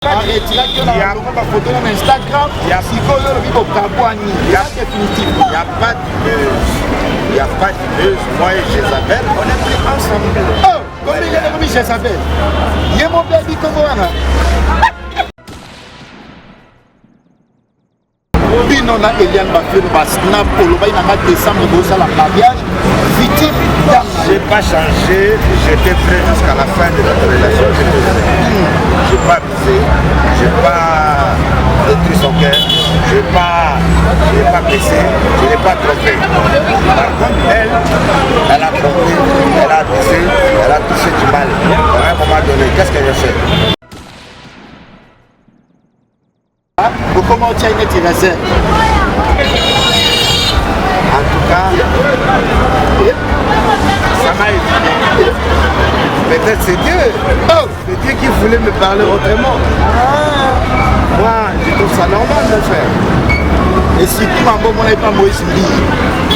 Arrêtez la photo sur Instagram. Il y a pas de buzz. Moi et Jézabel, on est plus ensemble. Oh, combien il y a de Jézabel? Il y a mon baby comme moi. On a Eliane Bafé, Snap, le décembre, la mariage. Victime. Je n'ai pas changé, j'étais prêt jusqu'à la fin de notre relation. Je n'ai pas abusé, je n'ai pas détruit son cœur, je n'ai pas blessé, je n'ai pas trompé. Par contre, elle a trompé, elle a abusé, elle a touché du mal. À un moment donné, qu'est-ce qu'elle a fait? Comment tu as été tiré? En tout cas, ça m'a aidé. Peut-être c'est Dieu. Oh, c'est Dieu qui voulait me parler autrement. Moi, je trouve ça normal de le faire. Et si tu m'as bon, on n'est pas Moïse Lee.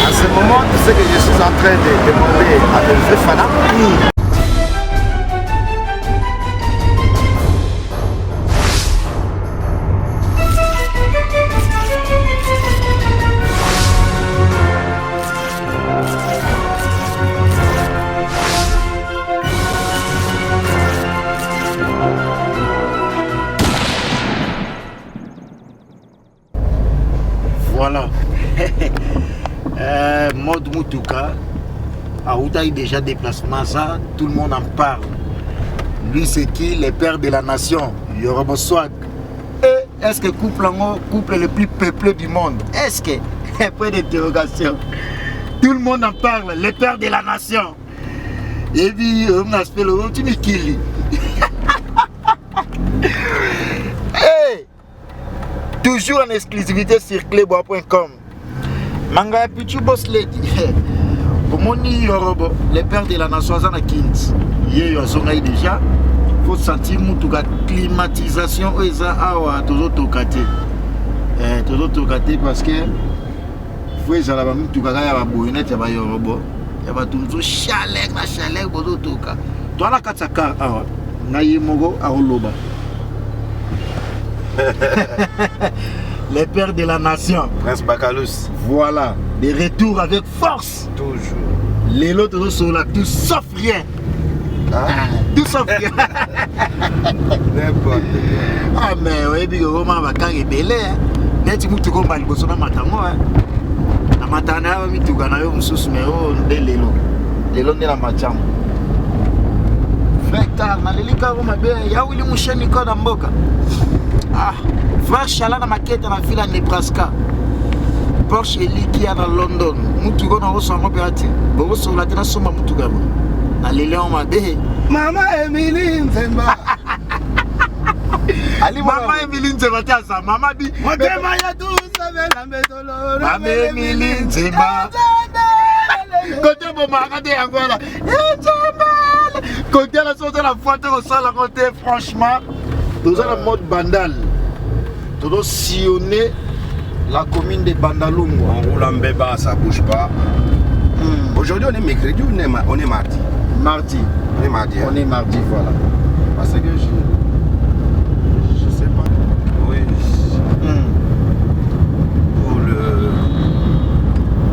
À ce moment, tu sais que je suis en train de demander à de vrais fanats. Voilà. Mode Moutouka. Aouda est déjà déplacement, ça, tout le monde en parle. Lui, c'est qui? Les pères de la nation. Yoruba Swag. Est-ce que couple le plus peuplé du monde? Est-ce que? Point d'interrogation. Tout le monde en parle. Les pères de la nation. Et puis, on appelle le tu me kills. Toujours en exclusivité sur clébois.com. Manga Pichu Boss Lady. Pomoni Yorobo, les pères de la nation Zana Kings. Yé Yozongaï déjà. Faut sentir Moutouga climatisation Oeza Awa Tozo Tokate. Tozo Tokate parce que faut Zalaba Moutouga Yaba Boynet Yaba Yorobo. Yaba Tunzo chaleur Bozo Toka. Toi la Katsaka Awa. Naye Mogo Aoloba. Les pères de la nation. Prince Bacalus. Voilà. Des retours avec force. Toujours. Les autres sont là, tout sauf rien. Ah. Tout sauf rien. N'importe. Ah mais oui, puis Romain va quand il est belé. Net mu tuko mali boso na matango. Na matana mi tuka na yo mususu mais oh ndelelo. Lelo ndela machamo. Frère, na lelika Roma be ya wili musheni ko na mboka. Ah, frère Chala na maquette na ville à Nebraska. Porsche Eli qui est dans London. Mutugo na oso ngo beati. Bo so la tena soma mutuga. Na lele on ma be. Mama Emily Nzemba. Ali Mama Emily Nzemba ça. Mama bi. Motema ya tu savela mbetolo. Mama Emily Nzemba. Côté bon marade Angola. Côté la sortie la photo au sol à côté franchement. Nous sommes en mode bandal. Nous devons sillonner la commune de Bandalungu. On roule en béba, ça bouge pas. Aujourd'hui, on est mercredi ou on est mardi? Mardi. On est mardi. Hein? On est mardi, voilà. Parce que je sais pas. Oui.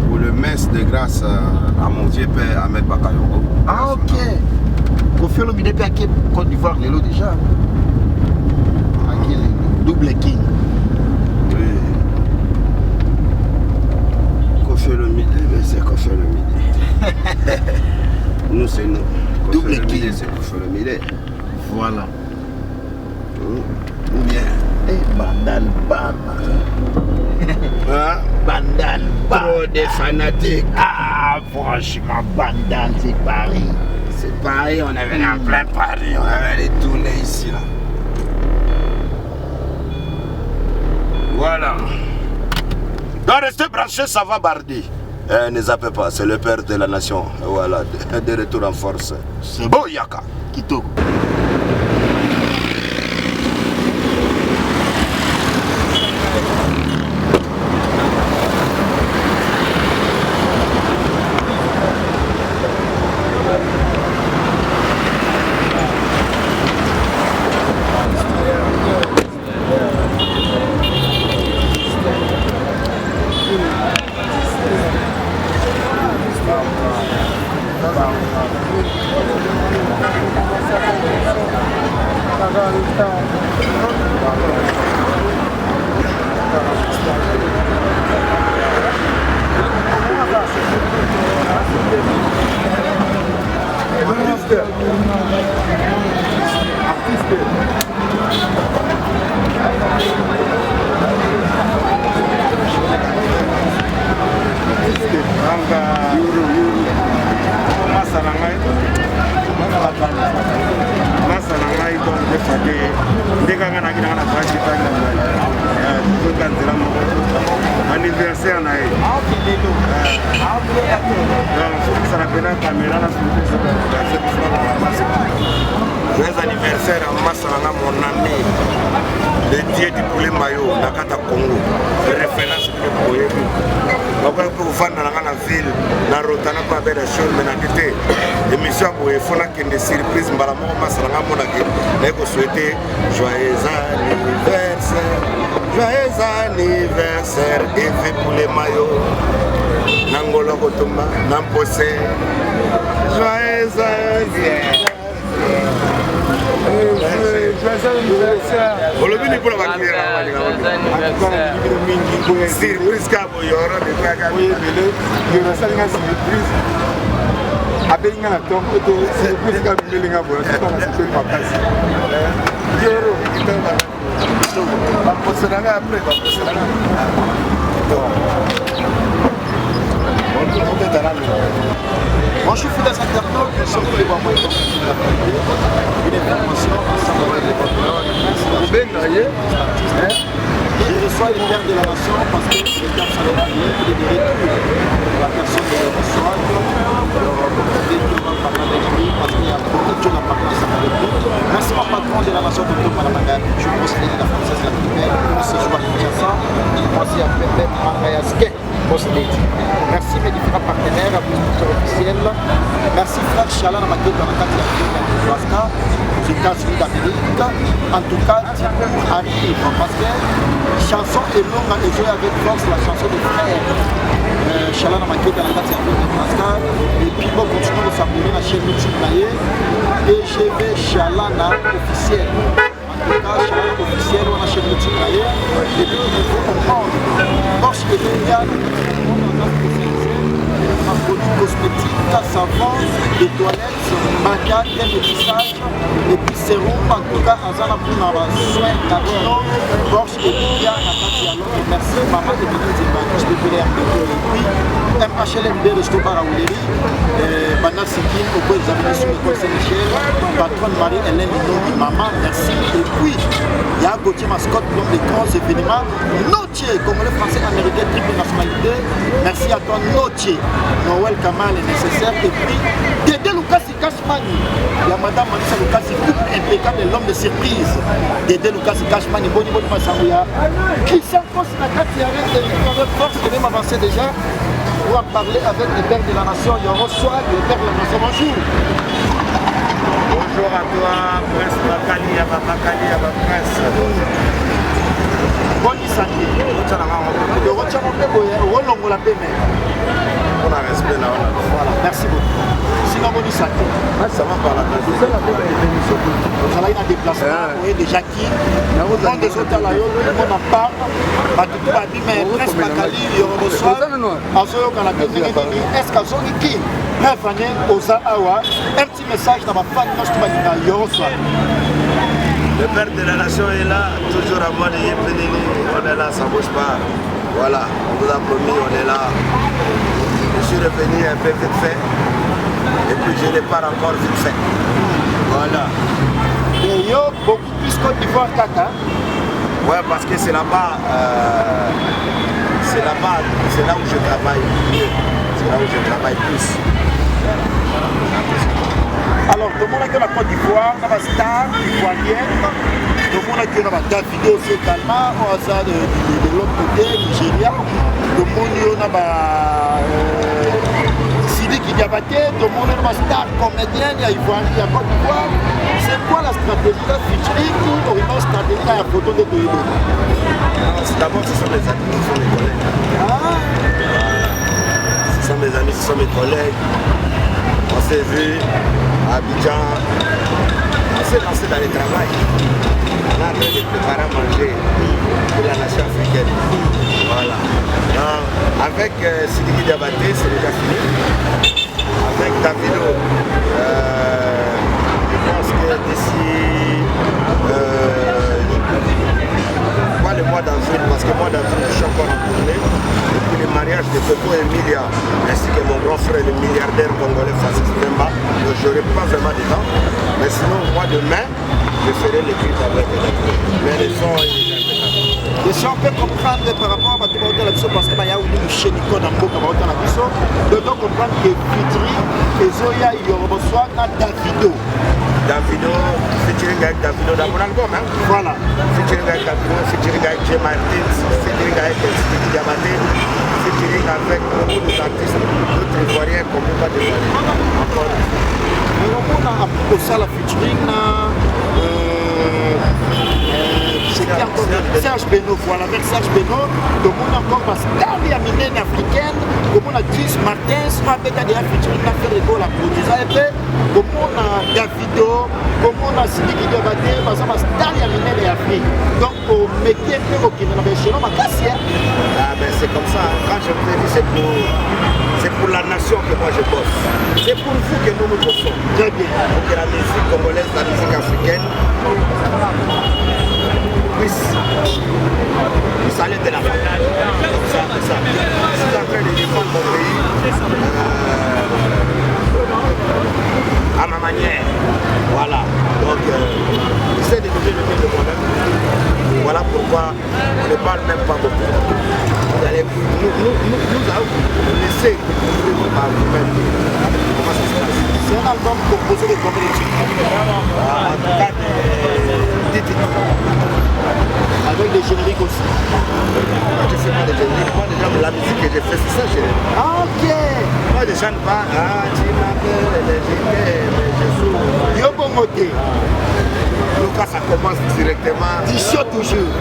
Pour le messe de grâce à mon Dieu Père Ahmed Bakayoko. Ah, ok. Pour faire le Midépé à Côte d'Ivoire, les lots déjà. Double King. Oui. Kofi Olomide, c'est Kofi Olomide. Nous, c'est nous. Double King. C'est Kofi Olomide. Voilà. Ou bien. Bandal Bam. Hein? Bandal Bam. Trop des fanatiques. Ah, franchement, Bandal, c'est Paris. C'est Paris, on avait en plein Paris. On avait les tournées ici, là. Voilà. Donc restez branchés, ça va barder. Ne zappez pas, c'est le père de la nation. Voilà, de retour en force. C'est beau Yaka. Kitoko. anniversaire na ye. Ça rappelle la caméra là. Joyeux anniversaire à Massalanga, mon ami, le dieu du poulet maillot, Nakata Congo, référence de Boye. Donc, vous faites dans la ville, dans Rotana, pas belle chose, mais dans l'été, l'émission à Boye, il faut qu'il y ait des surprises, Mbalamo, Massalanga, mon ami, et vous souhaitez joyeux anniversaire, et fait poulet maillot, Nangolo Kotomba, Nampose, joyeux anniversaire. Olobini pour la surprise kabo yoro de kaga yele yoro salinga surprise abelinga na tongo to surprise ka belinga bo ça pas la situation makasi yoro kitamba ba posera après ba posera Moi je suis fidèle internaute, nous sommes les moments une information ensemble avec les populaires. Je reçois les pères de la nation parce que les pères sont les mariés, il est de retour la personne de leur reçoit. Parce qu'il y a beaucoup de choses à parler ensemble avec lui. Merci mon patron de la nation de Topalamanga, je pense que la française la plus belle, moi c'est Joël Kinshasa, moi c'est Pepe Mangayaske. Merci mes différents partenaires, à vous officiels. Merci frère Chala dans ma tête dans la carte aux États-Unis d'Amérique. En tout cas, arrive parce que chanson est longue et jouer avec force la chanson de frère. Chala dans ma tête dans la carte et puis bon, continuons de s'abonner à la chaîne YouTube et je vais Chala officiel. Chala officiel, on a chaîne YouTube et puis il faut comprendre. Porsche et Lénial, un produit cosmétique, savon, des toilettes, maquillage, crème de tissage, et puis sérum, en tout cas, en zana pour nos soins naturels, Porsche et Lénial, merci maman de venir dire je peux faire un MHLMB de Stobar à Ouléry, Banal Sikin, au point d'examiner sur l'école Saint-Michel, patronne Marie-Hélène Lino, maman, merci. Et puis, il y a Gauthier Mascotte, l'homme des grands événements, Notier, congolais, français, américain, triple nationalité. Merci à toi, Notier. Noël Kamal est nécessaire. Et puis, Dédé Lucasi Kashmani. Il y a madame Manissa Lucasi, couple impeccable, l'homme de surprise. Dédé Lucasi Kashmani, Boni Massaouya. Christian Koss, la 4e et force, je vais m'avancer déjà pour en parler avec les pères de la nation. Il y aura soit le père de la nation. Bonjour. Bonjour à toi, Prince Bakali, à Bakali, à Prince. Bonne santé. On a respect là. Voilà, merci beaucoup. Sinon, bonne santé. Ça va par la place. Vous allez dans un déplacement, vous voyez déjà qui. Le monde des hôtels là, le monde en parle. Tout va dire, mais Prince Bakali, il reçoit. Est-ce qu'à zone qui un petit message dans ma femme, le père de la nation est là, toujours à moi de Yépénéli. On est là, ça ne bouge pas. Voilà, on vous a promis, on est là. Je suis revenu un peu vite fait. Et puis je n'ai pas encore vite fait. Voilà. Et yo, beaucoup plus Côte d'Ivoire Kaka. Ouais, parce que c'est là-bas. C'est là-bas, c'est là où je travaille mieux. C'est là où je travaille plus. Alors, tout le monde qui est la Côte d'Ivoire, on a une star ivoirienne. Tout le monde qui est la vidéo aussi également. On a ça de l'autre côté, Nigeria. Tout le monde qui est Sidi Kidiabaté. Tout le monde qui est une star comédienne, il y a Ivoire, il y a Côte d'Ivoire. C'est quoi la stratégie là, featuring ou une autre stratégie là, il y a photo de Toyota? D'abord, ce sont mes amis, ce sont mes collègues. Ce sont mes amis, ce sont mes collègues. On s'est vu à Abidjan. On s'est lancé dans le travail. est en train de préparer à manger pour la nation africaine. Voilà. Donc, avec Sidiki Diabaté, c'est déjà fini. Avec Davido, je pense que d'ici pas le mois d'avril, parce que le mois d'avril, je suis encore en tournée. Et puis le mariage de Coco Emilia, ainsi que mon grand frère, le milliardaire congolais Francis Bemba. Donc je n'aurai pas vraiment de temps. Mais sinon, au mois de mai, je ferai les clips avec Davido. Mais les sons, et si on peut comprendre par rapport à la vision, parce qu'il y a une chaîne icône en boucle, la vision, de comprendre que Fitri et Zoya, il y aura besoin de Davido. Davido, featuring avec Davido dans mon album. Hein? Voilà. Featuring avec Davido, featuring avec Jay Martin, featuring avec Sidiki Diabaté, featuring avec beaucoup d'artistes, d'autres Ivoiriens qu'on ne peut pas dévoiler. Encore. Mais on a appris ça, la featuring. Serge Beno, voilà, avec Serge Beno, donc on a encore parce que dans les américaines africaines, comme on a dit Martin, soit avec des featuring à faire la production, et puis comme on a Davido, comme on a Sidiki Diabaté, parce que dans les américaines africaines. Donc, on met un peu au Kenya, mais chez nous, ma casse. Ah, ben c'est comme ça, quand je vous ai dit, c'est pour la nation que moi je bosse. C'est pour vous que nous nous bossons. Très bien. Pour que la musique congolaise, la musique africaine, puisse aller de la fin. Comme ça. Je suis en train de défendre mon pays à ma manière. Voilà. Donc, j'essaie de lever le pied de moi-même. Voilà pourquoi on ne parle même pas beaucoup. Vous allez nous laisser par vous-même. Comment ça se passe? C'est un album composé de combien de titres? En tout cas, des titres. Avec des génériques aussi. Moi, je ne fais pas de génériques. Moi, déjà, la musique que j'ai fait, c'est ça, générique. Ah, ok. Moi, je ne chante pas. Ah, tu m'appelles, mais je suis. Yo, bon moté. Lucas, ça commence directement. T-shirt toujours.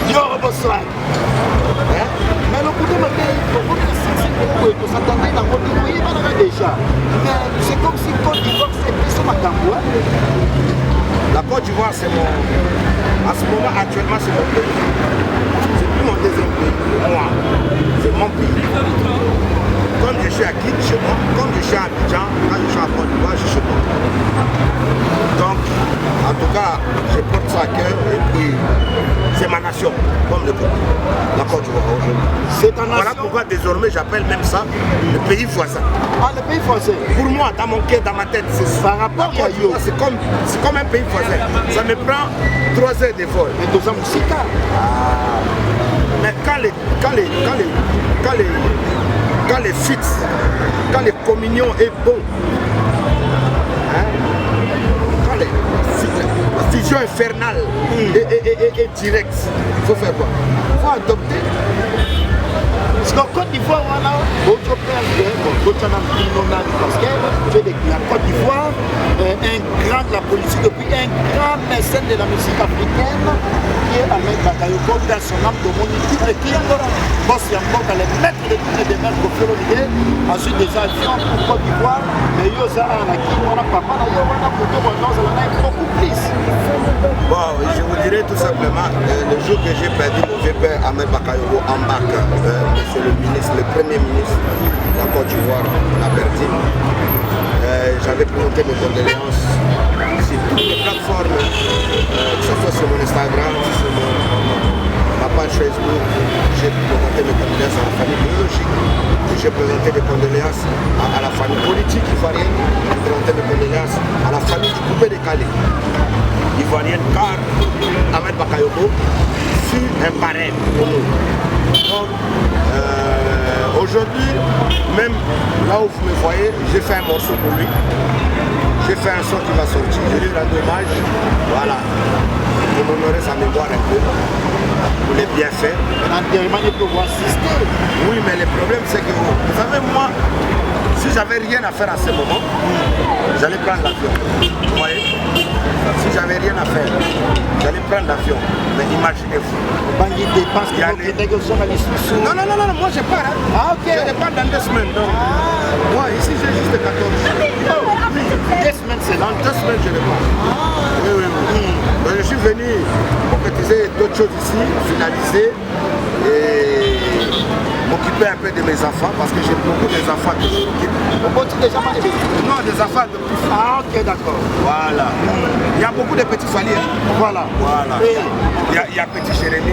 Yo, bonsoir. Mais le coup de ma vie, il faut s'attendre dans votre pays, déjà. Mais c'est comme si Côte d'Ivoire, c'est plus ma campagne. La Côte d'Ivoire, c'est mon. À ce moment, actuellement, c'est mon pays. C'est plus mon deuxième pays. Moi, c'est mon pays. Comme je suis à Quitte, chez moi. Comme je suis à Abidjan, quand je suis à Côte d'Ivoire, je suis chez moi. Donc, en tout cas, je porte ça à cœur et puis c'est ma nation, comme le Congo, la Côte d'Ivoire aujourd'hui. C'est ta nation. Voilà pourquoi désormais j'appelle même ça le pays voisin. Ah, le pays français. Pour moi, dans mon cœur, dans ma tête, c'est ça. Par rapport à Yo. C'est comme un pays voisin. Ça me prend 3 heures de vol. Mais dans un musical. Mais quand les feats, quand les communions est bon, hein, quand la fusion infernale est directe, il faut faire quoi? Il faut adopter. Parce qu'en Côte d'Ivoire, on a autre père, parce que la Côte d'Ivoire, un grand de la politique, depuis un grand mécène de la musique africaine, qui est Ahmed Bakayoko, dans son âme de mon équipe, et qui est encore boss Yamboka, le maître de toutes les démarches pour faire l'idée, ensuite des avions pour Côte d'Ivoire, mais il y a on a pas mal, on a beaucoup plus. Bon, je vous dirais tout simplement, le jour que j'ai perdu mon vieux père Ahmed Bakayoko en bac, monsieur le ministre, le premier ministre de la Côte d'Ivoire, la Bertine, j'avais présenté mes condoléances sur toutes les plateformes, que ce soit sur mon Instagram, sur ma page Facebook. J'ai présenté mes condoléances à la famille biologique, j'ai présenté des condoléances à la famille politique ivoirienne, j'ai présenté mes condoléances à la famille du coupé décalé ivoirienne, car Ahmed Bakayoko fut un parrain pour nous. Donc, aujourd'hui, même là où vous me voyez, j'ai fait un morceau pour lui. J'ai fait un son qui va sortir, je lui rends hommage, voilà, pour m'honorer sa mémoire un peu, pour les bienfaits. L'enterrement, il peut voir assister. Oui, mais le problème c'est que, vous savez, moi, si j'avais rien à faire à ce moment, j'allais prendre l'avion. Vous voyez? Si j'avais rien à faire, j'allais prendre l'avion. Mais imaginez-vous. Non, moi je pars. Hein. Ah, ok. Je pars dans 2 semaines. Donc. Moi, ici j'ai juste 14 jours. 2 semaines, c'est Dans 2 semaines, je repars. Oui, oui, oui. Donc, je suis venu concrétiser d'autres choses ici, finaliser et m'occuper un peu de mes enfants parce que j'ai beaucoup d'enfants que je m'occupe. Non, des enfants de plus. Ah, ok, d'accord. Voilà. Il y a beaucoup de petits foyers. Voilà. Voilà. Et Il y a petit Jérémy.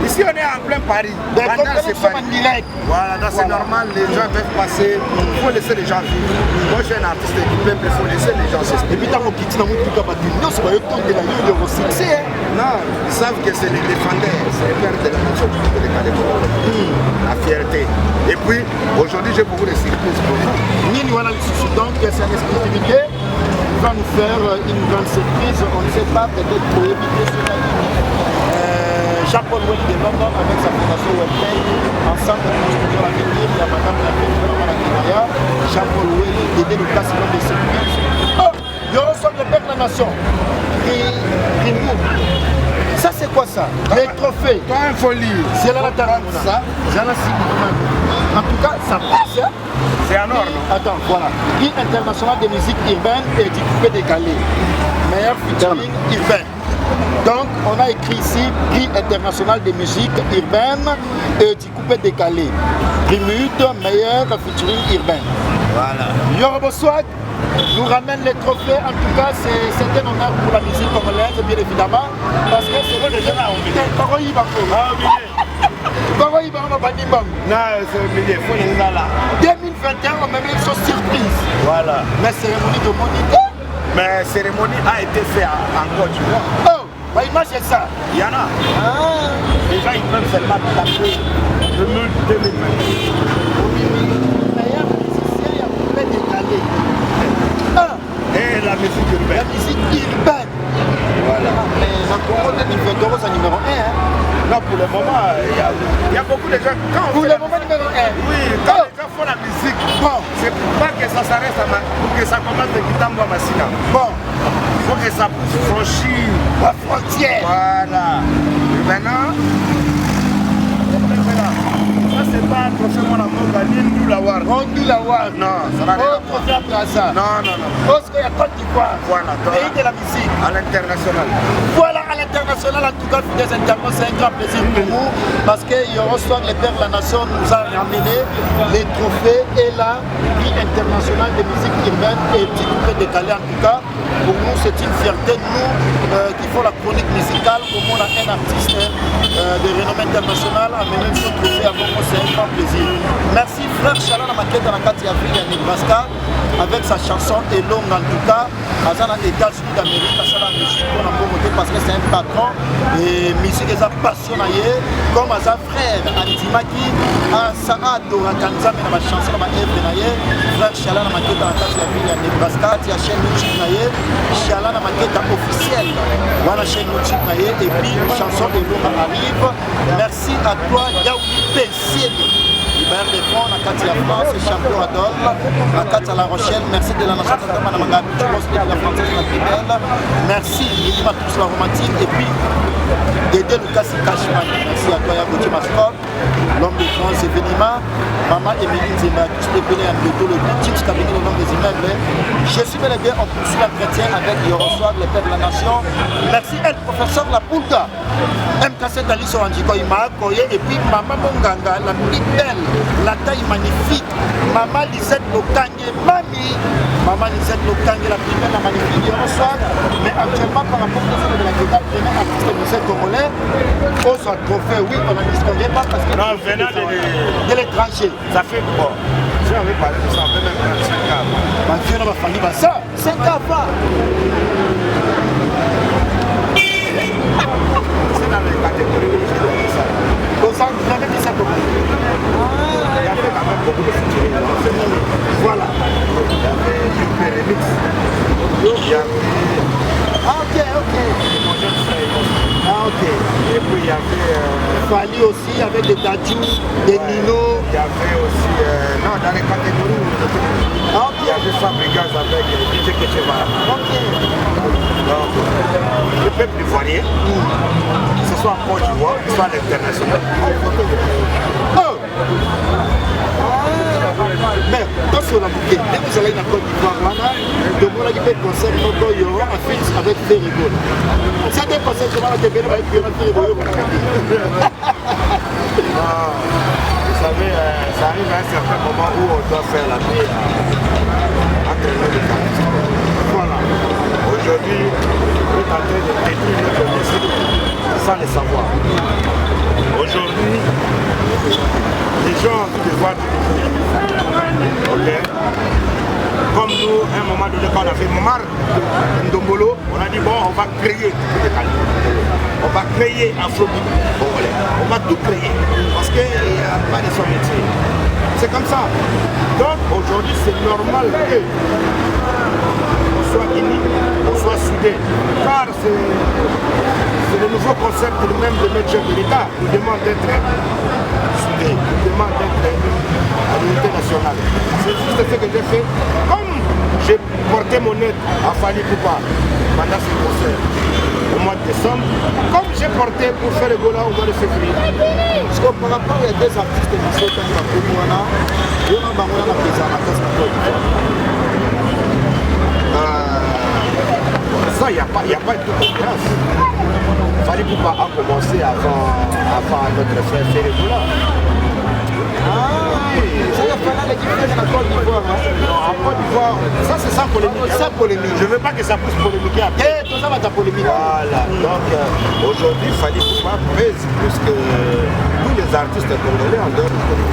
Ici, on est en plein Paris. Pendant ces Paris. Voilà, c'est normal, les gens peuvent passer. Il faut laisser les gens vivre. Moi, je suis un artiste équipé, mais il faut laisser les gens s'exprimer. Et puis, dans mon petit nom, tu peux pas dire non, c'est pas le temps de la nuit de vos succès. Non, ils savent que c'est les défendeurs, c'est les pères de la nation qui peuvent les caler. La fierté. Et puis, aujourd'hui, j'ai beaucoup de surprises pour vous. Nini Wana Lissu, donc, c'est une exclusivité. Il va nous faire une grande surprise. On ne sait pas, peut-être pour éviter ce qu'il Jean-Paul Welly de London avec sa fondation Webplay, ensemble de construction à venir, il y a madame la Kenya, Jean-Paul Welly, Dédé Lucas, c'est l'homme de surprise. Oh, il reçoit le père de la nation. Et ça, c'est quoi ça? Les trophées. Toi, il faut lire. C'est là la table. Ça, en tout cas, ça passe. Hein? C'est en ordre. Attends, voilà. Prix international de musique urbaine et du coupé décalé. Meilleur featuring urbain. Donc, on a écrit ici Prix international de musique urbaine et du coupé décalé. Primude, meilleur featuring urbain. Voilà. Yoruba Swag nous ramène les trophées. En tout cas, c'est un honneur pour la musique congolaise, bien évidemment. Parce que c'est vrai que j'ai un non, c'est oublié, il faut les là. 2021, on met une chose surprise. Voilà. Mais cérémonie de monité. Mais cérémonie a été faite en Côte d'Ivoire. Oh, bah image c'est ça. Il y en a. Ah. Les gens ils peuvent seulement taper le 2020. Meilleur musicien, il y a coupé décalé. Et la musique urbaine. La musique urbaine. Voilà. Mais la Congo 2022, c'est numéro 1. Hein. Non, pour le moment, il y a beaucoup de gens. Pour le moment, numéro 1. Oui, quand les gens font la musique, bon, c'est pas que ça s'arrête pour que ça commence de Kitambo à Massina. Bon, il faut que ça franchisse la frontière. Voilà. Et maintenant, ça c'est pas un trophée mon amour, ni Ndoulawar. Ndoulawar. Non, ça va rien. Trophée à Plaza. Non, non, non. Parce qu'il y a Côte d'Ivoire. Voilà. Pays de la musique. À l'international. Voilà, à l'international, en tout cas, des internautes, c'est un grand plaisir pour nous. Parce que Eurosoir, les pères de la nation, nous a ramené les trophées et la prix international de musique urbaine et petit coupé décalé. En tout cas, pour nous, c'est une fierté. Nous qui font la chronique musicale, pour nous, on a un artiste de renommée internationale, à même chose trophée avant moi, c'est un grand plaisir. Merci frère Chalana Maketa Nakati Afrique à Nebraska avec sa chanson Elong en tout cas. Azana États-Unis d'Amérique, à la musique pour la beauté parce que c'est un patron et musique est passionné comme à sa frère Antimaki à Saado à Kanzame dans ma chanson dans ma œuvre frère Chalana Maketa Nakati Afrique à Nebraska, tu as chaîne YouTube naie, Chalana Maketa officielle, voilà chaîne YouTube naie et puis chanson Elong arrive. Merci à toi Yaouli Pensier. Libère des fonds, la carte de la France, champion Adolphe, la carte à La Rochelle, merci de la nation de la française la plus belle, merci Lili Matous la romantique, et puis Dédé Lucas Cashman, merci à toi Yagoudi Mascop, l'homme de France et Venima, Maman Émilie Zema, tous les pénés un peu le Tips cabinet le nom des immeubles. Je suis bel et bien, on poursuit l'entretien avec Eurosoir, les pères de la nation. Merci elle, professeur Lapulga, MKC Daliso Andiko Imakoye, et puis Maman Monganga, la plus belle. La taille magnifique, Maman Lisette Lokange, Mami, Maman Lisette Lokange, la plus belle, la magnifique, Eurosoir. Mais actuellement, par rapport à ça de la Guédale, premier artiste de musée congolais, au son trophée, oui, on a distingué pas parce que. Non, venant de l'étranger. Ça fait quoi? Si on veut parler de ça, on peut même prendre 5 ans. Ma fille, on va faire ça, 5 ans pas. C'est dans les catégories où j'ai dit ça. Au centre, vous avez dit ça comment? Il y avait quand même beaucoup de featuring. Voilà. Il y avait Youpe Remix. Il y avait. Ah, ok. Mon jeune frère. Ah, ok. Et puis il y avait. Fali aussi, il y avait des Dadju, des Nino. Il y avait aussi. Non, dans les catégories. Ah, ok. Il y avait Fabricaz avec DJ Ketcheva. Ok. Donc, le peuple ivoirien, que ce soit en Côte d'Ivoire, que ce soit à l'international. Oh! Mais quand on a bouqué, dès que vous allez dans Côte d'Ivoire, donc on a dit concert il y aura un film avec Ferrigol. C'est des concerts qui vont être bien avec Ferrigol. Vous savez, ça arrive à un certain moment où on doit faire la paix entre les artistes. Voilà. Aujourd'hui, on est en train de détruire notre musique sans le savoir. Aujourd'hui, les gens ont envie de voir du ok. Comme nous, à un moment donné, quand on a fait Momar, Ndombolo, on a dit bon, on va créer on va créer Afrobeat congolais. On va tout créer. Parce qu'il n'y a pas de son métier. C'est comme ça. Donc aujourd'hui, c'est normal qu'on soit unis, qu'on soit soudés. Car c'est le nouveau concept même de notre chef de l'État. Nous demande d'être soudés. Nous demande d'être à l'unité nationale. C'est juste ce que j'ai fait. Comme j'ai porté mon aide à Fali Poupa pendant ce concert au mois de décembre, comme j'ai porté pour faire le Gola au mois de février. Parce que par rapport à des artistes qui sont en Bakoumouana, il y a un Bangola qui est en Côte d'Ivoire. Ça, il n'y a pas de toute confiance. Fali Poupa a commencé avant notre frère Ferregola. Ça y a pas là qui fait en Côte d'Ivoire. Non, en Côte d'Ivoire, ça c'est sans polémique. Sans polémique. Je ne veux pas que ça puisse polémiquer après. Tout ça va ta polémique. Voilà, donc aujourd'hui, Fali Poupa pèse plus que tous les artistes congolais en dehors du Congo.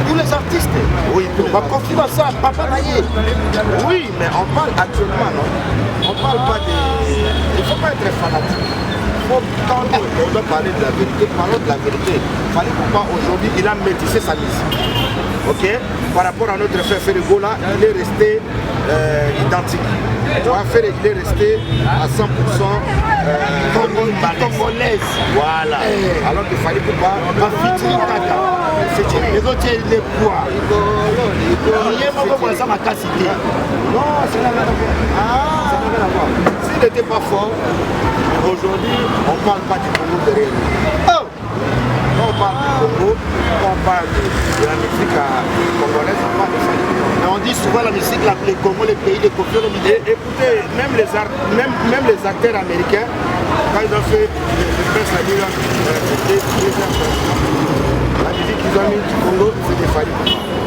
Tous les artistes. Oui, tous les artistes. Confie à ça, Papa Naye. Oui, mais on parle actuellement, non? On ne parle pas des... Il ne faut pas être fanatique. Quand on doit parler de la vérité, parlons de la vérité. Fali Poupa aujourd'hui, il a métissé sa musique. Ok? Par rapport à notre frère Ferregola, il est resté identique. Il est resté à 100% congolaise. Voilà. Alors que Fali Poupa va featuring Kaka. Les autres, les poids. Il y a un moment où ça m'a cassé. Non, c'est la même affaire. S'il n'était pas fort, aujourd'hui, on ne parle pas du Congo de rien. Oh! Quand on parle du Congo, quand on parle de la musique congolaise, on parle de ça. Mais on dit souvent la musique, le Congo, les pays de Kofi Olomide. Écoutez, même les acteurs américains, quand ils ont fait le presse à New York, la musique qu'ils ont mis du Congo, c'est des Fali.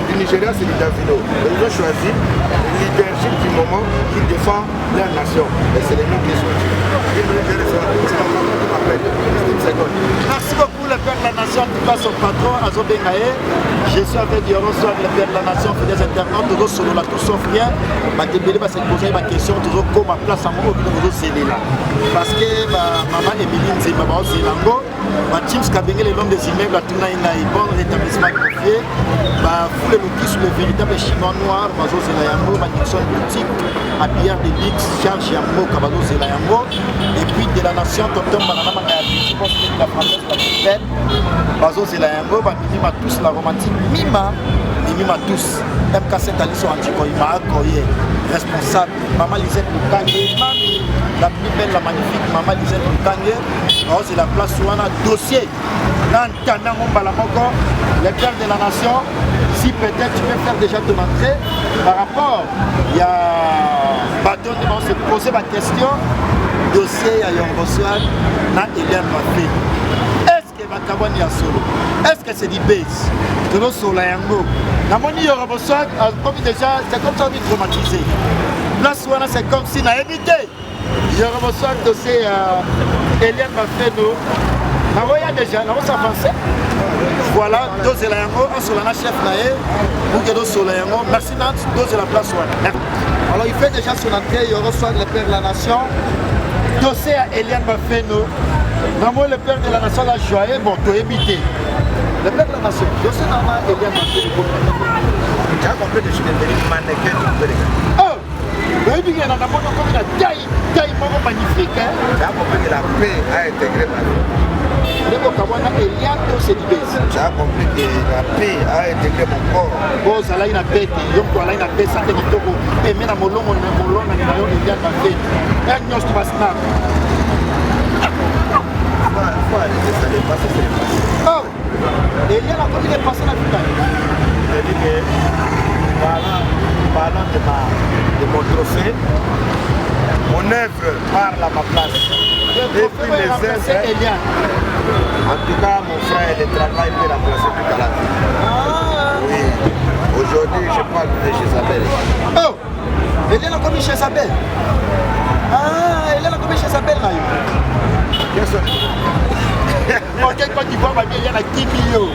Du Nigeria, c'est du Davido. Ils ont choisi le leadership du moment qui défend leur nation. Et c'est les mêmes qui sont. Merci beaucoup, le père de la nation, en tout cas son patron, Azo Bengaye. Je suis avec Yoron Soir, le père de la nation, des internautes, toujours solo là, tout sauf rien. Je vais se poser ma question, toujours comme ma place en haut, toujours c'est là. Parce que maman Emilie Nzima, c'est Lango, James Kabengé, l'homme des immeubles, à Tuna, il a un bon rétablissement confié. Fou le lookie sur le véritable chinois noir, Mazo Zelayango, Nixon Boutique, habillard de Bix, Charles Yambo, Kabado Zelayango. Et puis de la nation, Tonton Banana Mangayaki, je pense que la française, la plus belle, Mazo Zelayango, Mima tous, la romantique, Mima tous. MK7 Alice Andiko, Ima Akoye, responsable, Maman Lisette Lukange, Mami, la plus belle, la magnifique, Maman Lisette Lukange, c'est la place où on a dossier. Nantana Mombalamoko, le père de la nation, si peut-être tu peux faire déjà ton entrée par rapport, il y a Baton de se poser ma question, dossier à Yongoswan, na Eliane Mafé. Est-ce que Bakabani a solo? Est-ce que c'est du base? De nos solo yango. Namoni Yongoswan, comme déjà, c'est comme ça on est traumatisé. Là, c'est comme si on a évité. Yongoswan, dossier à Eliane Mafé, nous. Il déjà, on s'avance. Voilà, dose la yango, on solana chef naé, ou que dose la yango, merci Nantes, dose la place. Alors il fait déjà son entrée, il reçoit le père de la nation, dossier à Eliane Bafeno, le père de la nation l'a joyé, bon, tu es évité. Le père de la nation, dossier à Eliane Bafeno. Tu as compris que je suis devenu mannequin du Béréga. Oh! Il y a un taille magnifique. Tu as compris que la paix a intégré ma vie. Tu as compris que la paix a intégré mon corps. Bon, ça a une bête, il y a une bête, ça a été tout. Et maintenant, mon long, il y a une bête. Et nous, tu vas se faire. Il faut arrêter ça, les passer, c'est les passer. Oh! Et il y a la commune des passés dans le temps. ai dit que parlant de mon trophée, mon œuvre parle à ma place. Et puis les œuvres, en tout cas mon frère, le travail peut remplacer tout à l'heure. Oui, aujourd'hui je parle de Jézabel. Oh, Eliane a commis Jézabel. Ah, Eliane a commis Jézabel là. En Côte d'Ivoire, Eliane a 10 millions.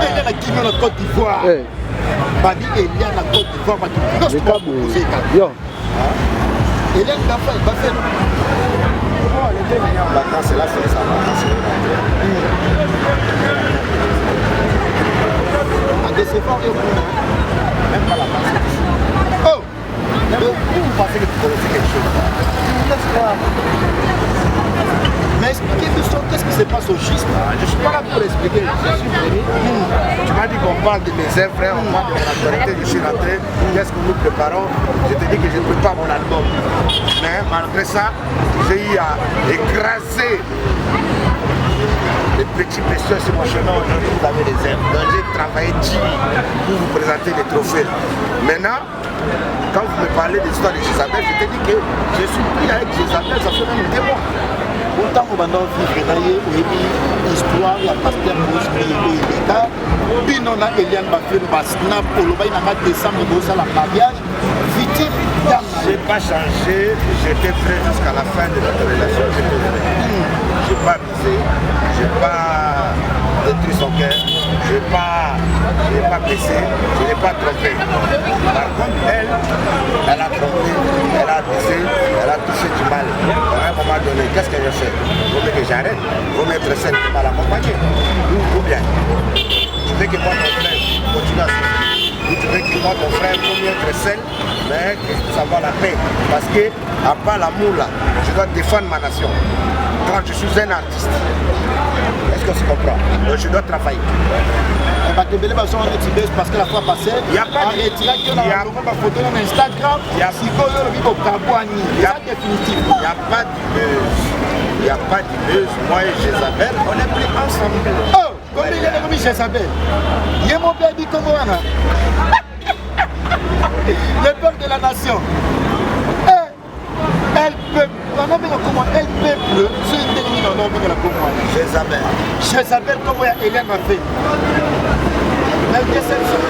Eliane a 10 millions en Côte d'Ivoire. Babi Eliane a Côte d'Ivoire, Eliane va faire. Elle était venue en vacances, elle a fait sa vacances. À des efforts et même pas la vacances. Oh! Vous pensez que tu connaissez quelque chose? Mais expliquez-nous qu'est-ce qui se passe au juste. Je ne suis pas là pour expliquer, je suis venu. Tu m'as dit qu'on parle de mes œuvres, on parle de mon actualité, je suis rentré, qu'est-ce que nous préparons? Je te dis que je ne prépare mon album. Mais malgré ça, j'ai eu à écraser les petits précieux sur mon chemin. Aujourd'hui, vous avez les œuvres. Donc j'ai travaillé pour vous présenter les trophées. Maintenant, quand vous me parlez de l'histoire de Jézabel, je te dis que je suis pris avec Jézabel, ça fait même 2 mois. Autant on va vivre l'histoire la pasteur Moïse Eleka bino na Eliane Bafé ba snap oloba ina ka décembre bosa la mariage victime d'âme. J'ai pas changé, j'étais prêt jusqu'à la fin de notre relation, j'étais prêt. J'ai pas visé, j'ai pas détruit son cœur, j'ai pas baissé, je n'ai pas trompé. Par contre, elle a trompé, elle a baissé, elle a touché du mal. À un moment donné, qu'est-ce que je fais? Il vaut mieux que j'arrête, il vaut mieux être celle qui m'a l'accompagné. Ou bien, tu veux que moi, ton frère, continue à souffrir. Ou tu veux que moi, ton frère, il vaut mieux être seul, mais que ça va la paix. Parce que, à part l'amour là, je dois défendre ma nation. Quand je suis un artiste, est-ce qu'on se comprend? Donc je dois travailler. Parce que la fois passée, il y a pas de photo sur Instagram, il y a pas de buzz. Moi et Jézabel, on est plus ensemble. Oh, combien il y a de Jézabel? Il y a mon baby comme moi. Le peuple de la nation. Elle peut, elle peuple, c'est une termine en nom de la Congo. Jézabel, comment Eliane m'a fait. La déception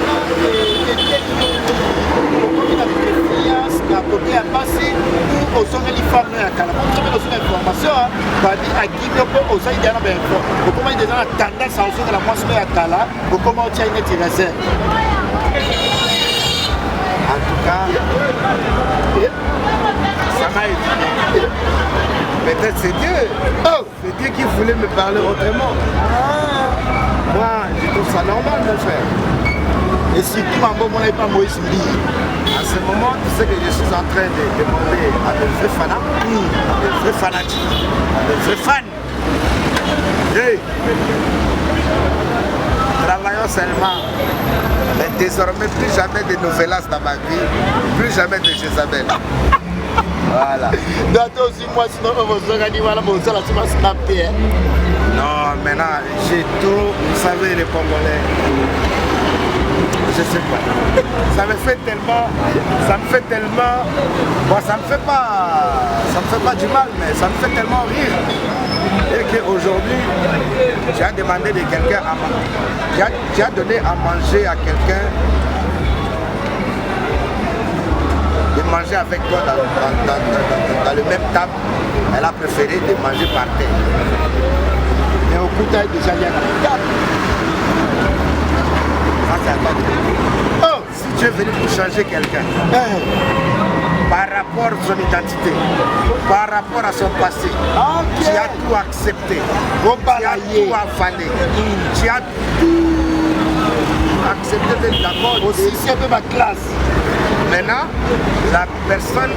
à côté à passer ou aux hommes et les femmes à Kala. Pour trouver une information, à Guinée, aux hommes et les femmes, comment il y a tendance à aussi de la moisson à Kala, pour comment on tient une tirée. En tout cas, ça m'a aidé. Peut-être c'est Dieu. Oh, c'est Dieu qui voulait me parler autrement. Moi, je trouve ça normal, mon frère. Et si tout le monde n'est pas Moïse Mili, à ce moment, tu sais que je suis en train de demander à de vrais fanats, à de vrais fanatiques, à de vrais fans. Hey. Travaillons seulement. Mais désormais, plus jamais de novellas dans ma vie, plus jamais de Jézabel. Voilà. Non, maintenant, j'ai trop, vous savez, les Congolais. Je sais pas. Ça me fait tellement, bon, ça me fait pas du mal, mais ça me fait tellement rire. Et qu'aujourd'hui, j'ai demandé de quelqu'un à manger, j'ai donné à manger à quelqu'un, de manger avec toi dans le même table. Elle a préféré de manger par terre. Mais au Kouta, déjà, il y a une table. Oh, si tu es venu pour changer quelqu'un, par rapport à son identité, par rapport à son passé, tu as tout accepté, tu as tout avalé, tu as tout accepté d'être d'accord. Aussi, c'est de ma classe. Maintenant, la personne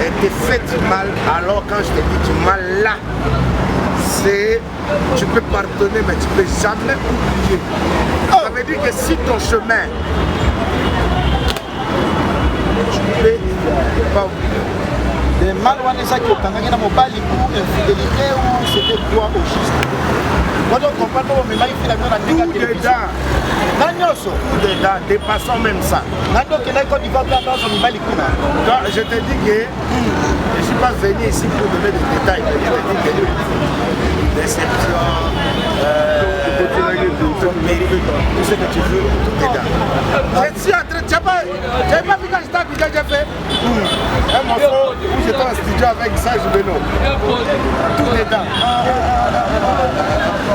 était fait du mal, alors quand je te dis du mal là, c'est, tu peux pardonner mais tu ne peux jamais oublier. Ça veut dire que si ton chemin, tu ne peux pas oublier. Le mal wana qui okangaki na mobali pour infidélité ou c'était quoi au juste? Moi donc comprendre au même il a bien la négative. Nanyoso dedans, dépassons même ça. Nando que là quand il va faire dans son mobali kuna. Donc je te dis que je suis pas venu ici pour donner des détails, je te dis que déception, tout mérite, tout ce que tu veux, tout est dedans. Je suis en train, tu n'as pas vu quand j'étais à Abidjan, j'ai fait un morceau où j'étais en studio avec Sage Beno. Tout est dedans.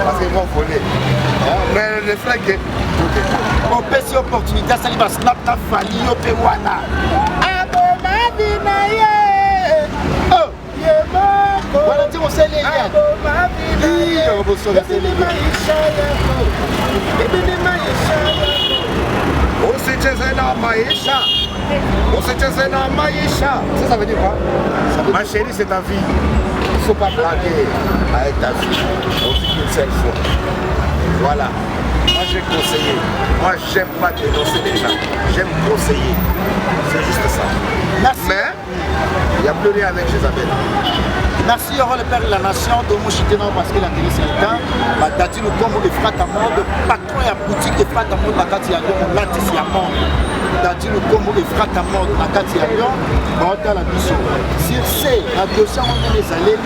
Parce qu'ils vont voler. Mais le frère que tout est dedans. On peut cette opportunité, ça va snap ta famille, on peut wana. Abo ma binaye. Oh, yemako. Voilà, tu sais les gars. Abo ma binaye. On va sauver les gars. Maïcha. Ça veut dire quoi? Ma chérie, c'est ta vie. Il ne faut pas blaguer avec ta vie. On vit qu'une seule fois. Voilà. Moi, j'ai conseillé. Moi, j'aime pas dénoncer les gens. J'aime conseiller. C'est juste ça. Merci. Mais, il n'y a plus rien avec Jézabel. Merci, Yoro, le père de la nation, de Mouchitena, parce que la télé c'est le temps. Dati nous comme les frères à monde, patron et boutique des frères à monde, la carte Lyon, l'atis à monde. Dati nous comme les frères à monde, la carte Lyon, la mission. Sur C, la dossier, on est les allées,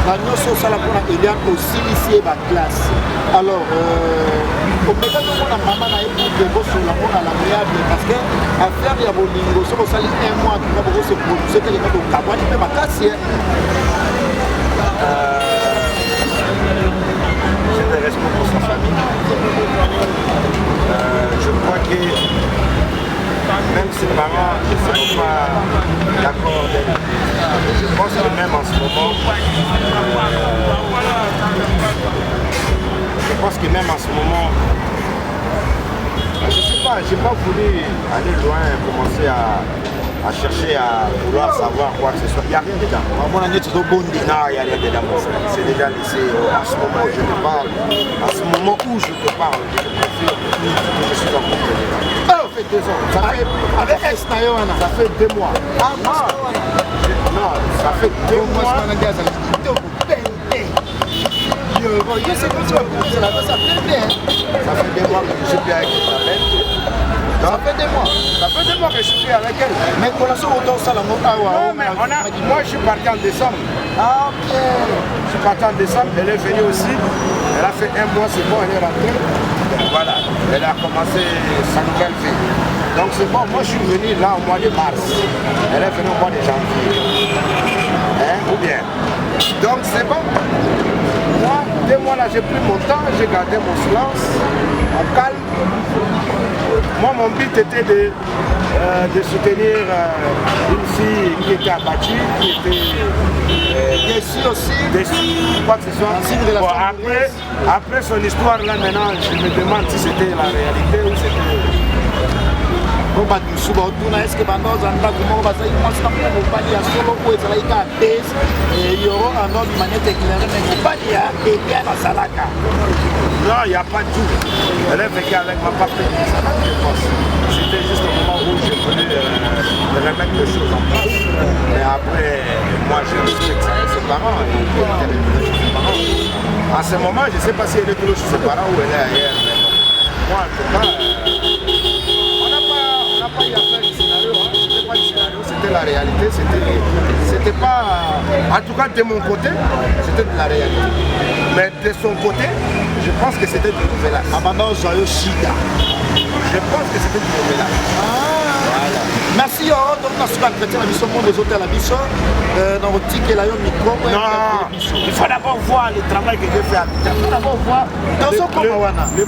la notion sur la première Eliane aussi, ici, ma classe. Alors, au méga de mon maman a été de beau sur la monde à l'agréable, parce que à faire il y a mon lingo, sur le salaire un mois, qui va beaucoup se produire, que les gens ont cabane, mais ma classe, j'ai des respects pour sa famille. Je crois que même ses parents ne sont pas d'accord avec lui. Je pense que même en ce moment, je ne sais pas, je n'ai pas voulu aller loin et commencer à chercher à vouloir savoir quoi que ce soit. Il n'y a rien dedans. Non, il n'y a rien dedans, mon frère. C'est déjà laissé. En ce moment où je te parle, je préfère que je suis en couple dedans. Ça fait 2 ans. Ça fait 2 mois. Non, ça fait 2 mois. Ça fait 2 mois que je suis plus avec Isabelle. Ça fait 2 mois. Ça fait 2 mois que je suis plus avec elle. Mais pour l'instant, on ça la Non, mais moi je suis parti en décembre. Ah, ok. Je suis parti en décembre, elle est venue aussi. Elle a fait 1 mois, c'est bon, elle est rentrée. Voilà, elle a commencé sa nouvelle vie. Donc c'est bon, moi je suis venu là au mois de mars. Elle est venue au mois de janvier. Hein, ou bien. Donc c'est bon. Moi, 2 mois là, j'ai pris mon temps, j'ai gardé mon silence, mon calme. Moi, mon but était de soutenir une fille qui était abattue, qui était déçue aussi. Déçue, quoi que ce soit. Bon, après son histoire là, maintenant, je me demande si c'était la réalité ou c'était... est-ce que pendant un temps, comment va ça? Il pense que solo pour être là, et il y aura un autre manière d'éclairer, mais pas et bien à Salaka. Non, il n'y a pas de tout. Elle est venue avec ma papa. C'était juste au moment où je voulais remettre les choses en place. Mais après, moi je respecte ses parents. En ce moment, je ne sais pas si elle est toujours chez ses parents ou elle est ailleurs. Mais bon, moi, en tout cas, on n'a pas eu à faire du scénario. C'était pas du scénario, c'était la réalité. C'était pas... En tout cas, de mon côté, c'était de la réalité. Mais de son côté, je pense que c'était du nouvelage. Je pense que c'était du nouvelage. Voilà. Merci, donc on a su entretien la mission des hôtels à la mission. Dans votre ticket, là, il y a un micro. Non, il faut d'abord voir le travail que j'ai fait à Abidjan. Il faut d'abord voir le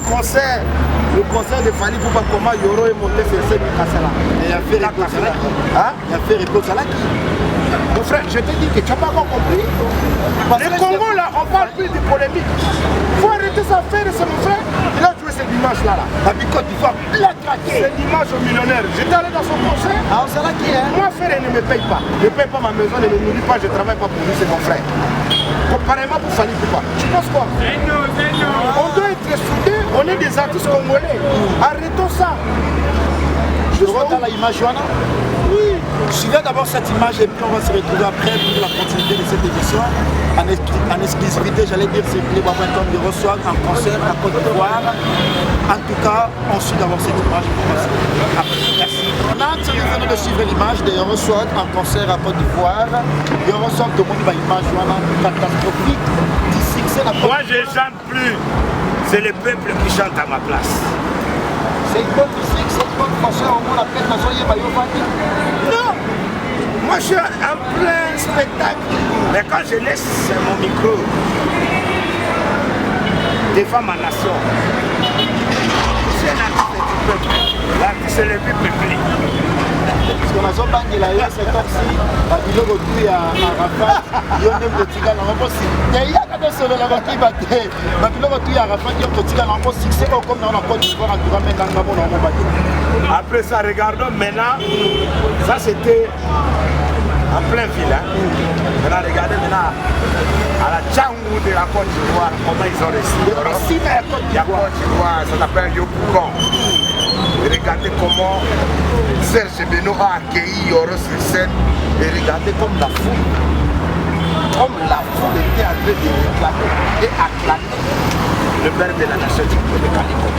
concert de Fali Poupa, comment Yoro est monté sur cette casse-là. Et il a fait réponse à la qui? Il a fait réponse à la qui? Mon frère, je te dis que tu n'as pas encore compris. Le Congo, là, on parle plus de polémique. Il faut arrêter ça, faire, c'est mon frère. Il a joué ce dimanche-là. La Bicote d'Ivoire, il a craqué. Ce dimanche au millionnaire. J'étais allé dans son concert. Ah, c'est là qui est. Moi, frère, il ne me paye pas. Je ne paye pas ma maison, il ne me nourrit pas, je ne travaille pas pour lui, c'est mon frère. Comparément pour Fali Poupa. Tu penses quoi? On doit être soudés, on est des artistes congolais. Arrêtons ça. Je vois dans l'image, Johanna. Oui, Suivez d'abord cette image et puis on va se retrouver après pour la continuité de cette émission. En exclusivité, j'allais dire, c'est Clébois.com de reçoit un concert à Côte d'Ivoire. En tout cas, on suit d'abord cette image. Merci. Nantes, nous venons de suivre l'image de reçoit un concert à Côte d'Ivoire. Et on ressort de mon image catastrophique du succès. Moi, je ne chante plus. C'est le peuple qui chante à ma place. C'est une bonne musique, c'est une bonne concert. Au moins, la peine, non. Moi, je suis en plein spectacle. Mais quand je laisse mon micro, défends ma nation. C'est l'artiste du peuple. L'artiste est le plus peuplé. Parce qu'on a son banque de la haie, c'est comme si il y a un Arafat, il y a un petit gars, on va aussi. Il y a un seul la qui va te. Il y a un Arafat, il y a un petit gars, on va succès comme dans la Côte d'Ivoire, en tout cas, maintenant, on va battre. Après ça, regardons maintenant, ça c'était en plein ville. Hein. Maintenant, regardez maintenant à la Tchangou de la Côte d'Ivoire, comment ils ont réussi. Il y a Côte d'Ivoire, ça s'appelle Yopougon. Regardez comment Serge Beno a accueilli Yoro sur scène et regardez comme la foule était en train de réclamer et acclamer le père de la nation du Calico.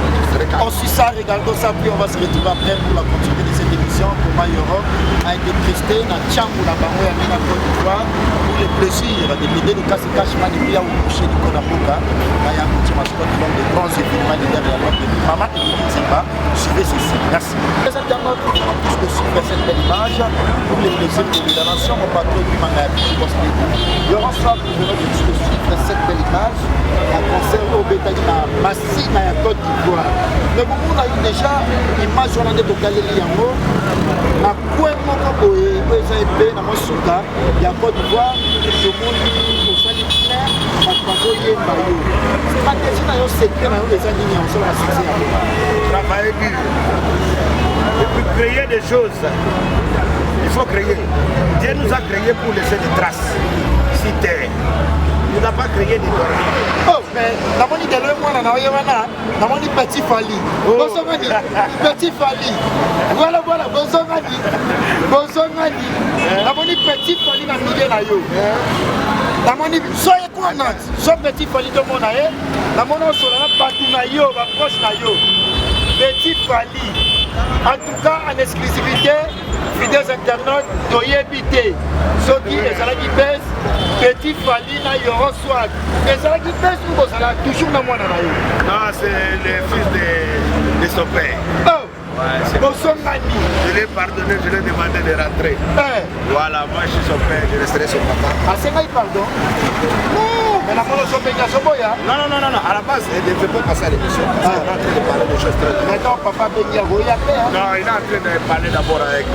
On suit ça, regardons ça, puis on va se retrouver après pour la continuité de cette émission. Pour Yoro a été presté dans Tchangou, la Bango, à la Côte d'Ivoire, pour le plaisir de l'idée de casser cachement de Pia ou coucher du Kodapoka. Il y a un petit mascotte qui donne des grands événements de la Côte de Maman et ne sais pas, suivez ceci. Merci. Les internautes, nous avons tous de suivre cette belle image pour le plaisir de la nation, mon patron du manga. Il y aura ça pour nous de suivre cette belle image en concert au bétail à Massi, à la Côte d'Ivoire. Mais beaucoup on a eu déjà l'image on a des Galilée Yango. Na quoi mon boye, ils ont été dans mon souka, il y a Côte d'Ivoire, je monte au salut clair, à Pazoye Mayo. Stratégie dans le secteur, les amis, on se la succès. Travailler dur. Et puis créer des choses. Il faut créer. Dieu nous a créés pour laisser des traces. Si terre. Il n'a pas créé des dormir. Oh, mais dans mon idée, dans mon petit Fali. Petit Fali. Voilà, Bozongani. Dans mon petit Fali dans le milieu. Dans mon idée, soyez quoi, soyez petit Fali de mon aïe. Dans mon nom, sur la partout naïo, proche naïo. Petit Fali. En tout cas, en exclusivité, fidèles internautes, doyez habiter. Ceux qui les pèsent, petit Fali, ils reçoivent. Les gens qui pèsent, nous, toujours dans moi. Non, c'est le fils de son père. Oh! Ouais, je l'ai pardonné, je lui ai demandé de rentrer. Voilà, moi je suis son père, je resterai son papa. Ah, c'est vrai, pardon? Non, mais la mort de son père, c'est bon, hein? Non, à la base, il ne devait pas passer à l'émission. Parce qu'on est en train de parler de choses très bien. Maintenant, papa Benny a voyé après, hein? Non, il est en train de parler d'abord avec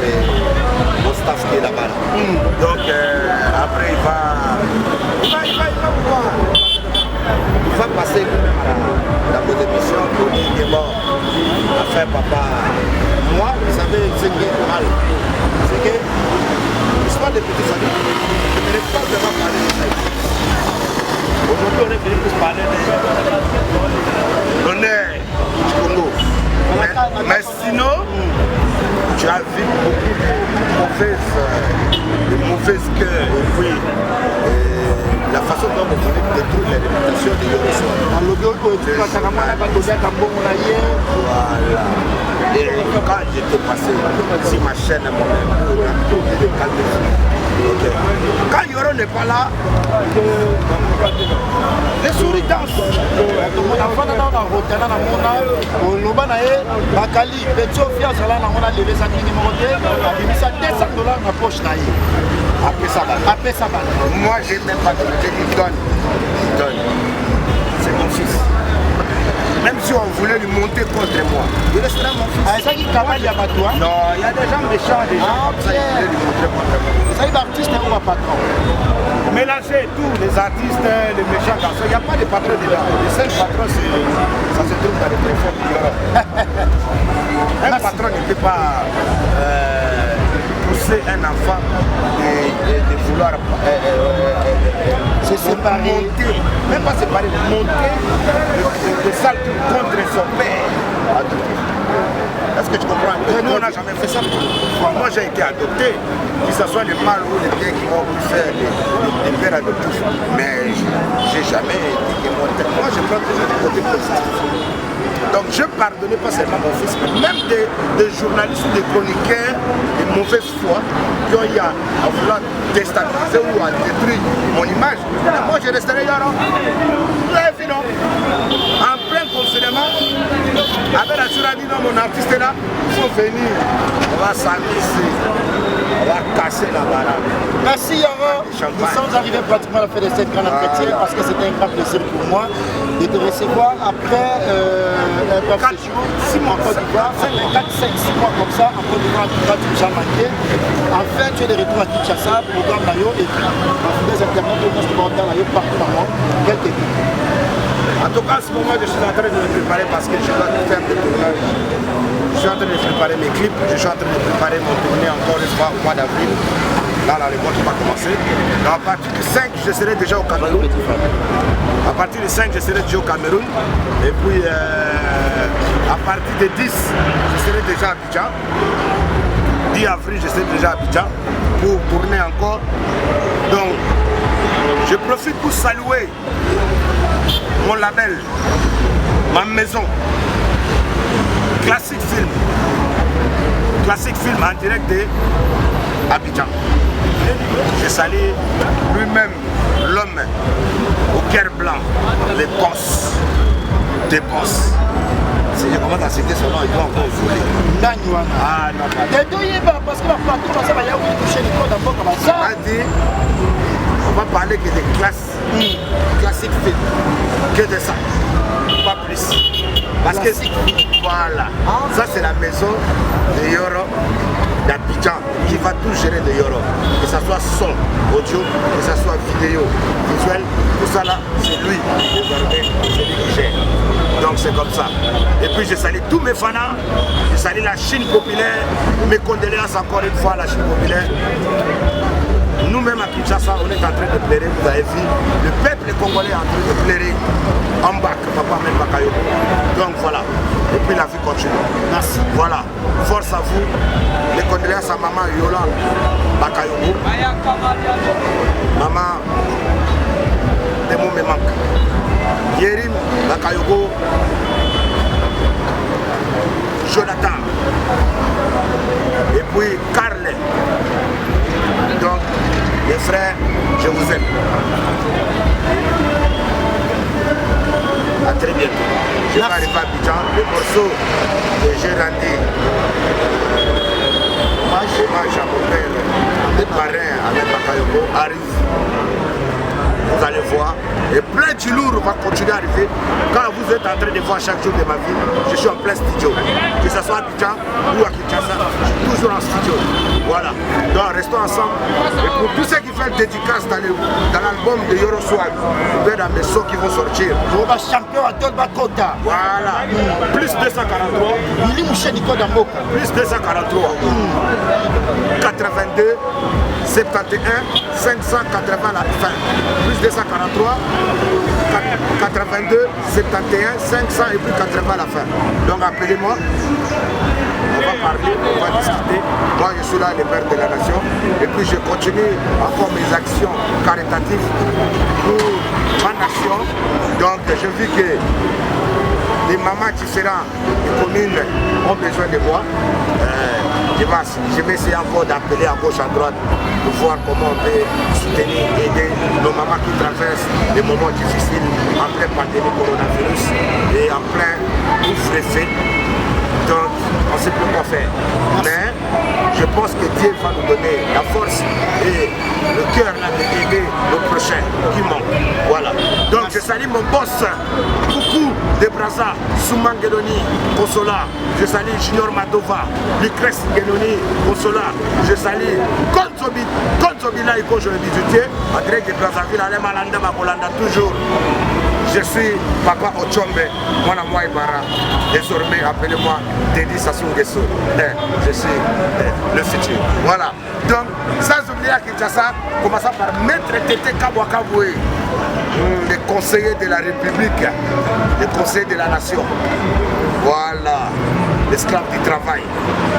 mon staff qui est là-bas. Donc, après, il va pouvoir. Il va passer à la bonne émission pour dire qu'il est mort. Enfin, papa, moi, vous savez, ce qui est mal, c'est que l'histoire des petits familles, je ne vais pas vraiment parler de ça. Aujourd'hui, on est venu pour parler de l'honneur du Congo. Mais sinon, tu as vu beaucoup de mauvaises cœurs et puis la façon dont on voulait détruire la réputation de Yoroso. Voilà. Et quand j'étais passé sur ma chaîne, mon quand Yoro n'est pas là, les souris dansent. Moi, j'ai même pas donné, j'ai dit donne. C'est mon fils. Même si on voulait lui monter contre moi, il restera mon fils. Non, il y a des gens méchants, des gens comme ça, ils voulaient lui montrer contre moi. Ça y est, l'artiste est où, patron? Mélanger tous les artistes, les méchants garçons, il n'y a pas de patron dedans. Le seul patron, ça se trouve dans les téléphones du Europe. Un patron ne peut pas pousser un enfant de vouloir se séparer, monter, même pas séparer, monter le sale contre son père. Est-ce que tu comprends? Nous, on n'a jamais fait ça. Moi, j'ai été adopté, que ce soit les mâles ou les biens qui m'ont pu faire des pères adoptifs. Mais j'ai jamais dit que moi, je prends toujours du côté positif. Donc je pardonnais pas seulement mon fils, mais même des journalistes, des chroniqueurs de mauvaise foi qui ont eu à vouloir déstabiliser ou à détruire mon image. Et moi je resterai là, non? En plein confinement, avec la Tura dit non, mon artiste est là, il faut venir, on va s'amuser, on va casser la baraque. Merci Yoro, nous sommes arrivés pratiquement à la fin de cette grande entretien parce que c'était un grand plaisir pour moi de te recevoir après un bref séjour 6 mois en Côte d'Ivoire, 4, 5, 6 mois comme ça en Côte d'Ivoire, en tout cas tu nous as manqué. Enfin tu es de retour à Kinshasa, programme Nayo et puis en des internautes, au monde dans Nayo partout dans le monde. Quel technique? En tout cas, à ce moment, je suis en train de me préparer parce que je dois faire des tournages. Je suis en train de préparer mes clips, je suis en train de préparer mon tournée encore une fois au mois d'avril. Là, le mois qui va commencer. Donc, à partir du 5, je serai déjà au Cameroun. À partir du 5, je serai déjà au Cameroun. Et puis, à partir du 10, je serai déjà à Abidjan. 10 avril, je serai déjà à Abidjan pour tourner encore. Donc, je profite pour saluer mon label, ma maison, Classic Film en direct de Abidjan. Je salue lui-même l'homme au cœur blanc, les boss, des boss. Si je commence à citer son nom, il doit encore voler. Ah non, pas. Parce que la plateau, ça va y avoir touché les codes d'abord comme ça. On va parler que des classes, classiques films, que de ça, pas plus. Parce que voilà, ça c'est la maison de Yoro d'Abidjan qui va tout gérer de Yoro. Que ce soit son, audio, que ce soit vidéo, visuel, tout ça là, c'est lui désormais, c'est lui qui gère. Donc c'est comme ça. Et puis je salue tous mes fans, je salue la Chine populaire, mes condoléances encore une fois à la Chine populaire. Nous-mêmes à Kinshasa, on est en train de pleurer, vous avez vu, le peuple congolais est en train de pleurer en bas, papa même Bakayoko. Donc voilà, et puis la vie continue. Merci. Voilà, force à vous, les condoléances à maman Yolande Bakayoko. Maman, des mots me manquent. Yerim Bakayoko, Jonathan, et puis Carle. Donc, les frères, je vous aime. A très bientôt. Je vais arriver à Abidjan. Le morceau que j'ai rendu hommage à mon père, le parrain avec Bakayoko, arrive. Vous allez voir. Et plein de lourd va continuer à arriver. Quand vous êtes en train de voir chaque jour de ma vie, je suis en plein studio. Que ce soit à Abidjan ou à Kinshasa, je suis toujours en studio. Voilà. Donc restons ensemble. Et pour tous ceux qui font dédicace dans l'album de Yoro Swag, vous verrez dans mes sons qui vont sortir. Yoruba champion à Dolba Kota. Voilà. Plus 243. Willy Mouché Nico Damboka. Plus 243. 82, 71, 580 à la fin. Plus 243, 82, 71, 500 et puis 80 à la fin. Donc appelez-moi, on va parler, on va discuter. Moi je suis là, le père de la nation. Et puis je continue encore mes actions caritatives pour ma nation. Donc je vis que les mamans différentes des communes ont besoin de moi. Je vais essayer encore d'appeler à gauche, à droite pour voir comment on peut soutenir, aider nos mamans qui traversent des moments difficiles en pleine pandémie coronavirus et en plein couvre-feu. Donc on ne sait plus quoi faire. Mais je pense que Dieu va nous donner la force et le cœur d'aider nos prochains qui manquent. Voilà. Donc je salue mon boss, Coucou de Brazza, Souman Guédoni, Consola. Je salue Junior Madova, Lucrèce Guédoni, Consola. Je salue Konzobila et Konjo le bijoutier, André de Brazzaville, Alem Alanda Makolanda, toujours. Je suis Papa Ochombe, Mwana Moi Ibara. Désormais, appelez-moi Dedi Sassou Nguesso. Je suis le futur. Voilà. Donc, sans oublier à Kinshasa, commençant par Maître Tété Kabouakaboué, le conseiller de la République, le conseiller de la nation. Voilà. l'esclave du travail.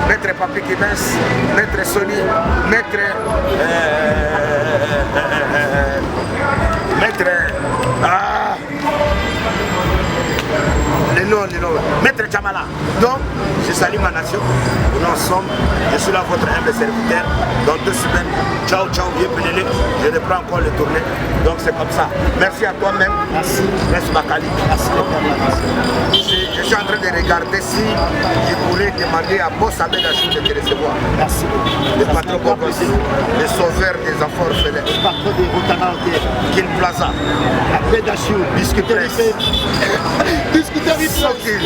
Maître Papi Guinness, Maître Sony, Maître Maître Chamala. Donc, je salue ma nation. Nous ensemble. Je suis là, votre humble serviteur. Dans 2 semaines, ciao, ciao, bienvenue. Je reprends encore le tournée. Donc, c'est comme ça. Merci à toi-même. Merci. Merci, Bakali. Merci, je suis en train de regarder si je pourrais demander à Boss Abedachou de te recevoir. Merci. Le patron Bob aussi, le sauveur des enfants orphelins. Le patron des Rotana Hotel. Kin Plaza. Abedachou. Biscuiterie. Biscuiterie. Sokin.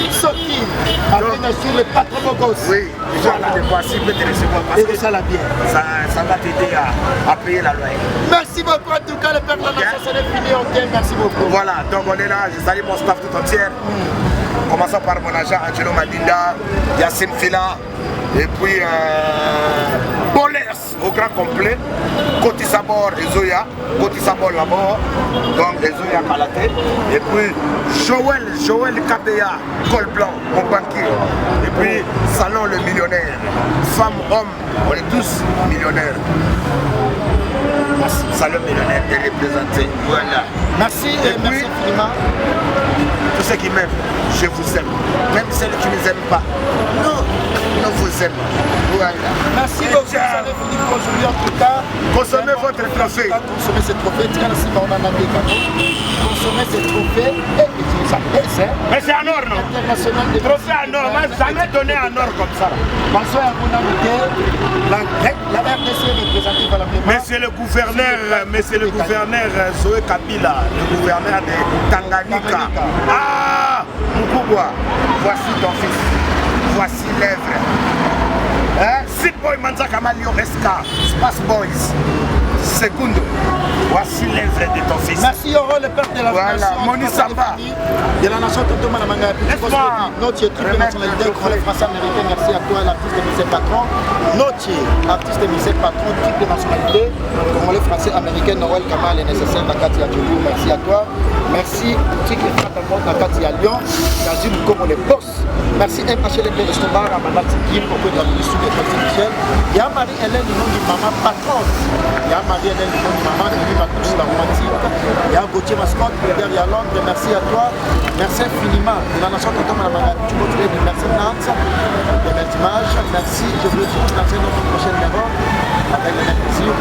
Abedachou, le patron Bogos. Oui, je suis en train de voir si je peux te recevoir. Parce que ça, ça va t'aider à payer la loyer. Merci beaucoup. En tout cas, le père de la nation, c'est fini. Ok, merci beaucoup. Voilà, donc on est là. Je salue mon staff tout entier. Commençons par mon agent Angelo Madinda, Yacine Fila, et puis Bolers au grand complet, Koti Sabor et Zoya, Koti Sabor là-bas, donc Zoya Kalaté, et puis Joël Kabea, col blanc, mon banquier, et puis Salon le millionnaire, femme, homme, on est tous millionnaires. Merci. Salon millionnaire est représenté, voilà. Merci et merci infiniment. Tous ceux qui m'aiment, je vous aime. Même ceux qui ne nous aiment pas, nous vous aimons. Voilà. Merci beaucoup. Vous avez fini pour aujourd'hui en tout cas. Consommez votre trophée. Consommez ce trophée. Consommez ce trophée et ça pèse. Mais c'est en or, non? International de trophée en or, moi jamais donné en or comme ça. Pensez à mon invité. La RDC est représentée par la plupart. Mais c'est le gouverneur Zoé Kabila, le gouverneur de Tanganyika. Ah, Mukubwa, voici ton fils, voici l'œuvre. Sit Boy Manzaka Malio Esca, Space Boys, Segundo, voici l'œuvre de ton fils. Merci Yoro, le père de la voilà, nation. Moni Samba. De la nation Toto Manamanga. Notre équipe de nationalité français américain, merci à toi, l'artiste de M. Patron. Notre artiste de M. Patron, type de nationalité, congolais, français, américain, Noël Kamal est nécessaire, Nakati à Djougou, merci à toi. Merci, Tique et Fatamon, Nakati à Lyon, Kazim Komo les boss. Merci MHLB Escobar, Amanda Tiki, pour que la ministre de Michel. Il y a Marie-Hélène, le nom du maman Patron. Il y a Marie-Hélène, le nom du maman, qui va toucher la romantique. Il y a Gauthier Mascotte, derrière Londres, merci à toi. Merci infiniment. De la nation Toto Manamanga, tu continues de merci Nantes, de belles images. Merci, je vous dis, dans notre prochaine numéro, avec le même plaisir.